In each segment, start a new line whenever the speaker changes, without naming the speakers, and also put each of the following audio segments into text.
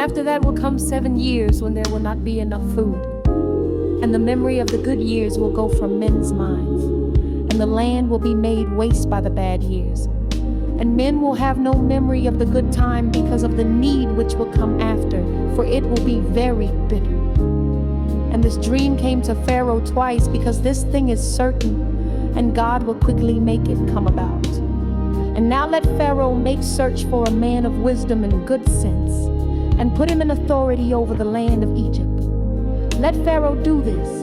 after that will come 7 years when there will not be enough food. And the memory of the good years will go from men's minds, and the land will be made waste by the bad years. And men will have no memory of the good time because of the need which will come after, for it will be very bitter. And this dream came to Pharaoh twice, because this thing is certain, and God will quickly make it come about. And now let Pharaoh make search for a man of wisdom and good sense, and put him in authority over the land of Egypt. Let Pharaoh do this,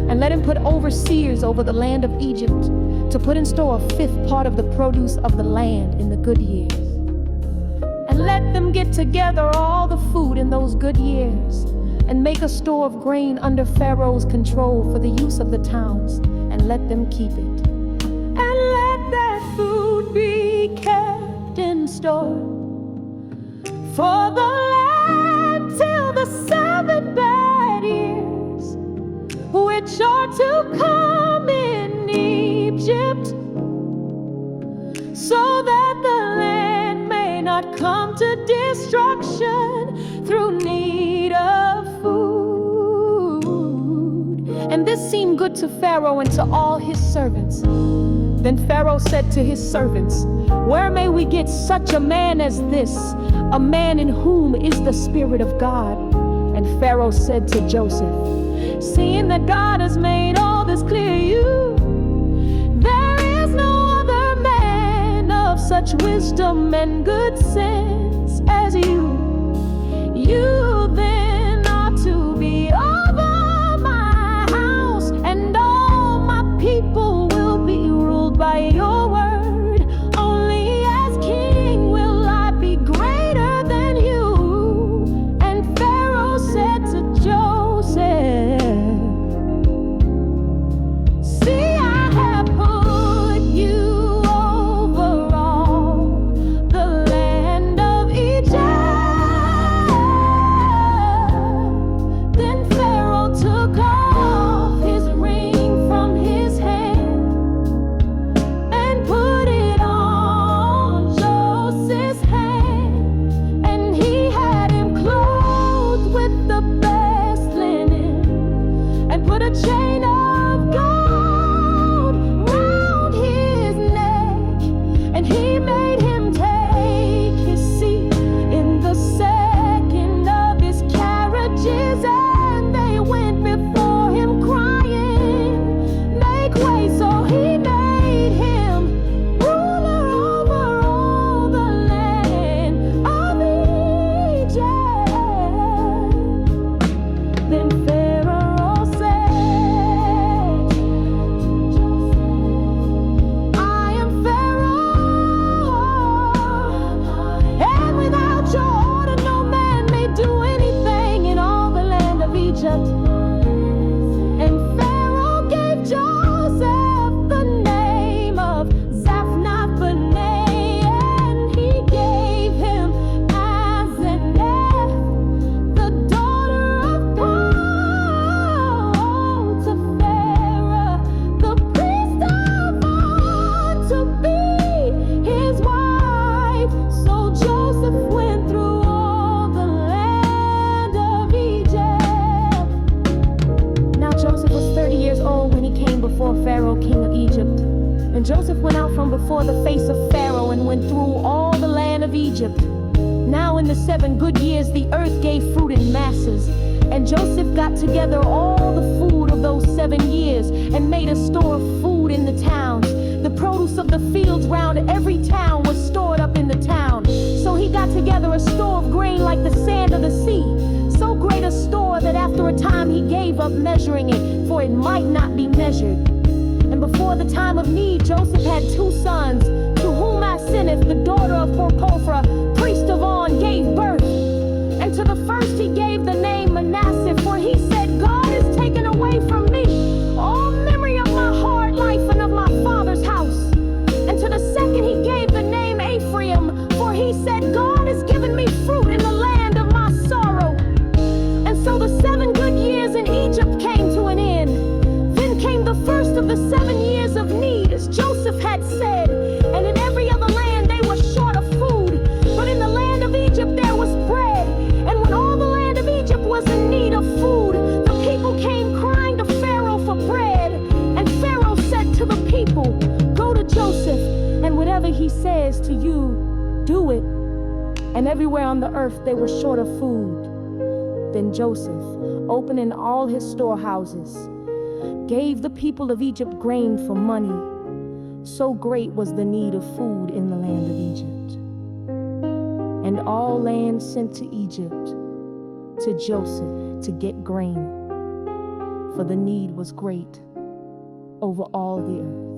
and let him put overseers over the land of Egypt, to put in store a fifth part of the produce of the land in the good years. And let them get together all the food in those good years, and make a store of grain under Pharaoh's control for the use of the towns, and let them keep it. And let that food be kept in store for the land till the 7 bad years, which are to come in Egypt, so that the land may not come to destruction through need of food. And this seemed good to Pharaoh and to all his servants. Then Pharaoh said to his servants, "Where may we get such a man as this, a man in whom is the Spirit of God?" And Pharaoh said to Joseph, "Seeing that God has made all this clear to you, there is no other man of such wisdom and good sense as you. You then ought to be over my house, and all my people will be ruled by your word. Only as king will I be greater than you." And Pharaoh said to Joseph, "See, I have put you over all the land of Egypt." Then Pharaoh took off his ring from his hand and put it on Joseph's hand, and he had him clothed with the best linen, and put a chain of gold round his neck, and he made him take his seat in the second of his carriages, and they went before him crying, "Make way!" So he made him ruler over all the land of Egypt. Then Pharaoh said, "I am Pharaoh, and without your order no man may do anything in all the land of Egypt." And Pharaoh gave Joseph the name of Zaphnath-Paneah, and he gave him Asenath, the daughter of Pharaoh, to Pharaoh, the priest of On, to be his wife. So Joseph went through all the land of Egypt. Now Joseph was 30 years old when he came before Pharaoh, king of Egypt. And Joseph went out from before the face of Pharaoh and went through all the land of Egypt. Now in the 7 good years the earth gave fruit in masses, and Joseph got together all the food of those 7 years and made a store of food in the towns. The produce of the fields round every town was stored up in the town. So he got together a store of grain like the sand of the sea, so great a store that after a time he gave up measuring it, for it might not be measured. And before the time of need, Joseph had 2 sons, to whom Asenath, the daughter of Potiphar, priest of On, gave birth. And to the first he gave the name Manasseh, for he said, "God has taken away from me all memory of my hard life and of my father's house." And to the second he gave the name Ephraim, for he said, "God has given me fruit in the land of my sorrow." And so the 7 good years in Egypt came to an end. Then came the first of the 7 years of need, as Joseph had said, and in he says to you, do it. And everywhere on the earth they were short of food. Then Joseph, opening all his storehouses, gave the people of Egypt grain for money. So great was the need of food in the land of Egypt. And all lands sent to Egypt, to Joseph, to get grain, for the need was great over all the earth.